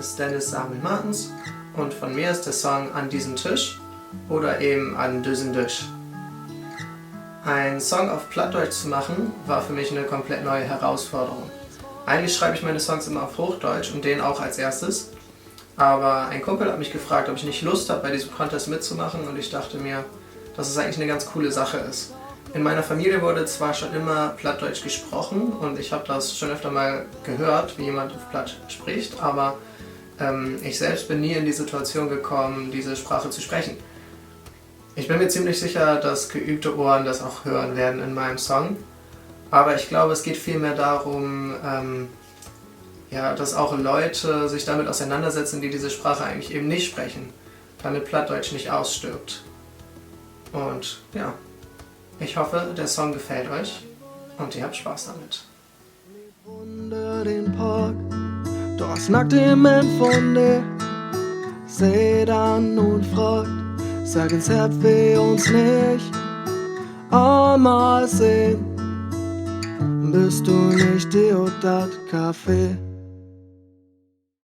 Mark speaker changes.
Speaker 1: ist Dennis Samuel Martens und von mir ist der Song An diesem Tisch oder eben An diesem Tisch. Ein Song auf Plattdeutsch zu machen, war für mich eine komplett neue Herausforderung. Eigentlich schreibe ich meine Songs immer auf Hochdeutsch und den auch als erstes. Aber ein Kumpel hat mich gefragt, ob ich nicht Lust habe, bei diesem Contest mitzumachen, und ich dachte mir, dass es eigentlich eine ganz coole Sache ist. In meiner Familie wurde zwar schon immer Plattdeutsch gesprochen und ich habe das schon öfter mal gehört, wie jemand auf Platt spricht, aber ich selbst bin nie in die Situation gekommen, diese Sprache zu sprechen. Ich bin mir ziemlich sicher, dass geübte Ohren das auch hören werden in meinem Song, aber ich glaube, es geht vielmehr darum, dass auch Leute sich damit auseinandersetzen, die diese Sprache eigentlich eben nicht sprechen, damit Plattdeutsch nicht ausstirbt. Und ja, ich hoffe, der Song gefällt euch und ihr habt Spaß damit.
Speaker 2: Unter den Park, das nackte Mann von dir seht an und fragt, sag ins Herz wir uns nicht einmal sehen, bist du nicht die oder das Kaffee?